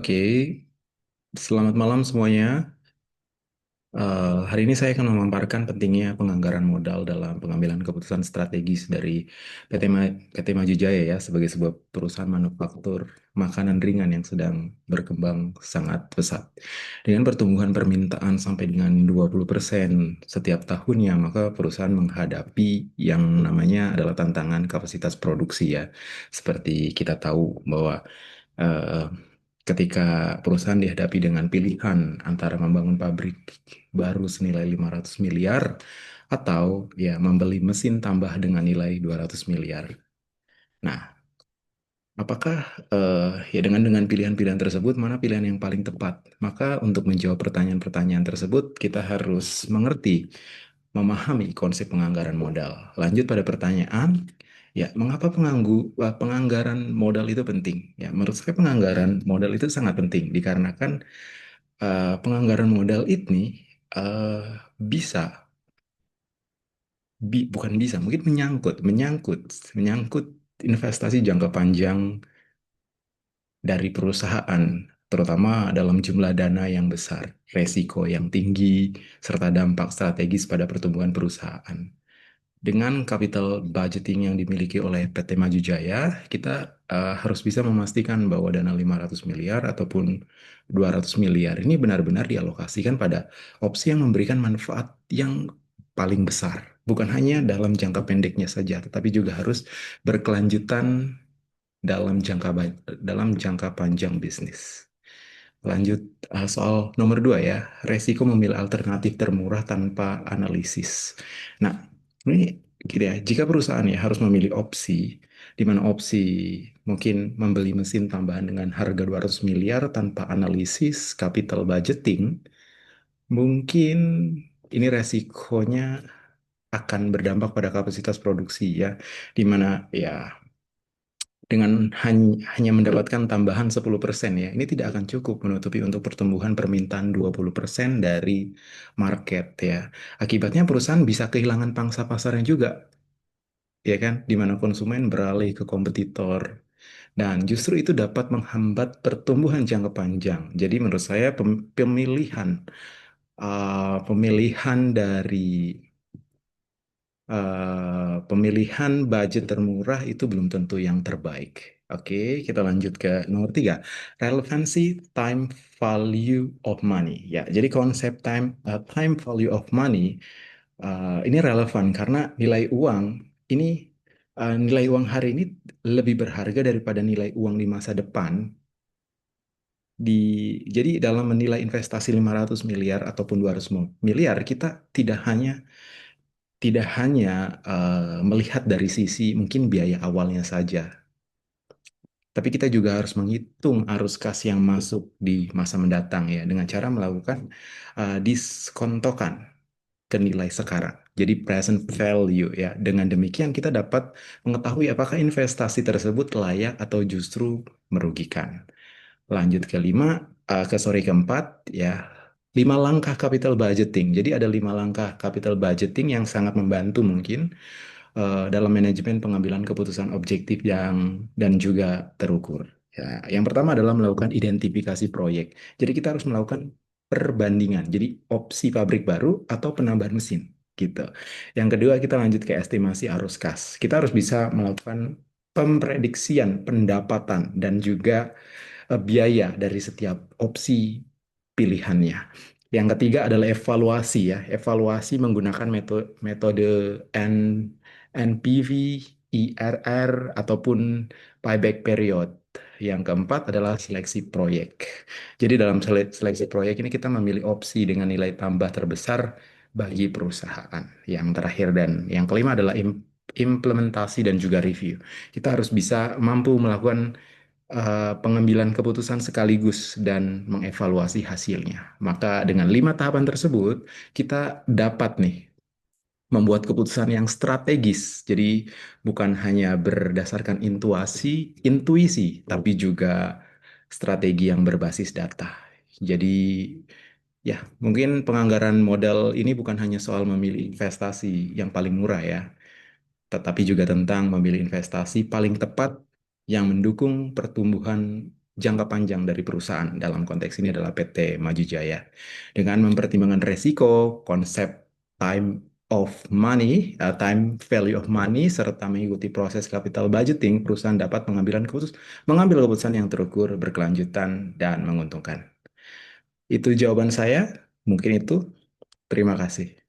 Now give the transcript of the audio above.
Oke, selamat malam semuanya. Hari ini saya akan memaparkan pentingnya penganggaran modal dalam pengambilan keputusan strategis dari PT Maju Jaya ya, sebagai sebuah perusahaan manufaktur makanan ringan yang sedang berkembang sangat pesat. Dengan pertumbuhan permintaan sampai dengan 20% setiap tahunnya, maka perusahaan menghadapi yang namanya adalah tantangan kapasitas produksi ya. Seperti kita tahu bahwa eh, ketika perusahaan dihadapi dengan pilihan antara membangun pabrik baru senilai 500 miliar atau ya membeli mesin tambah dengan nilai 200 miliar. Nah, apakah ya dengan pilihan-pilihan tersebut mana pilihan yang paling tepat? Maka untuk menjawab pertanyaan-pertanyaan tersebut kita harus mengerti, memahami konsep penganggaran modal. Lanjut pada pertanyaan, ya mengapa penganggaran modal itu penting? Ya menurut saya penganggaran modal itu sangat penting dikarenakan penganggaran modal ini bisa, bukan bisa, mungkin menyangkut investasi jangka panjang dari perusahaan, terutama dalam jumlah dana yang besar, resiko yang tinggi, serta dampak strategis pada pertumbuhan perusahaan. Dengan capital budgeting yang dimiliki oleh PT Maju Jaya, kita harus bisa memastikan bahwa dana 500 miliar ataupun 200 miliar ini benar-benar dialokasikan pada opsi yang memberikan manfaat yang paling besar. Bukan hanya dalam jangka pendeknya saja, tetapi juga harus berkelanjutan dalam jangka panjang bisnis. Lanjut soal nomor dua ya, resiko memilih alternatif termurah tanpa analisis. Nah, ini gini ya, jika perusahaan ya harus memilih opsi, di mana opsi mungkin membeli mesin tambahan dengan harga 200 miliar tanpa analisis capital budgeting, mungkin ini resikonya akan berdampak pada kapasitas produksi ya, di mana ya dengan hanya mendapatkan tambahan 10% ya, ini tidak akan cukup menutupi untuk pertumbuhan permintaan 20% dari market ya. Akibatnya perusahaan bisa kehilangan pangsa pasarnya juga, ya kan, di mana konsumen beralih ke kompetitor. Dan justru itu dapat menghambat pertumbuhan jangka panjang. Jadi menurut saya pemilihan dari pemilihan budget termurah itu belum tentu yang terbaik. Oke, kita lanjut ke nomor tiga. Relevansi time value of money. Ya, jadi konsep time value of money ini relevan karena ini nilai uang hari ini lebih berharga daripada nilai uang di masa depan. Di, jadi dalam menilai investasi 500 miliar ataupun 200 miliar, kita tidak hanya melihat dari sisi mungkin biaya awalnya saja, tapi kita juga harus menghitung arus kas yang masuk di masa mendatang ya dengan cara melakukan diskontokan ke nilai sekarang. Jadi present value ya. Dengan demikian kita dapat mengetahui apakah investasi tersebut layak atau justru merugikan. Lanjut ke lima, keempat ya. 5 langkah capital budgeting. Jadi ada 5 langkah capital budgeting yang sangat membantu mungkin dalam manajemen pengambilan keputusan objektif dan juga terukur. Ya, yang pertama adalah melakukan identifikasi proyek. Jadi kita harus melakukan perbandingan. Jadi opsi pabrik baru atau penambahan mesin gitu. Yang kedua kita lanjut ke estimasi arus kas. Kita harus bisa melakukan pemprediksian pendapatan dan juga biaya dari setiap opsi pilihannya. Yang ketiga adalah evaluasi ya. Evaluasi menggunakan metode N, NPV, IRR, ataupun payback period. Yang keempat adalah seleksi proyek. Jadi dalam seleksi proyek ini kita memilih opsi dengan nilai tambah terbesar bagi perusahaan. Yang terakhir dan yang kelima adalah implementasi dan juga review. Kita harus bisa mampu melakukan pengambilan keputusan sekaligus dan mengevaluasi hasilnya. Maka dengan 5 tahapan tersebut, kita dapat nih membuat keputusan yang strategis. Jadi bukan hanya berdasarkan intuisi, tapi juga strategi yang berbasis data. Jadi ya, mungkin penganggaran modal ini bukan hanya soal memilih investasi yang paling murah ya, tetapi juga tentang memilih investasi paling tepat yang mendukung pertumbuhan jangka panjang dari perusahaan. Dalam konteks ini adalah PT Maju Jaya. Dengan mempertimbangkan resiko, konsep time of money, time value of money, serta mengikuti proses capital budgeting, perusahaan dapat mengambil keputusan yang terukur, berkelanjutan, dan menguntungkan. Itu jawaban saya. Mungkin itu. Terima kasih.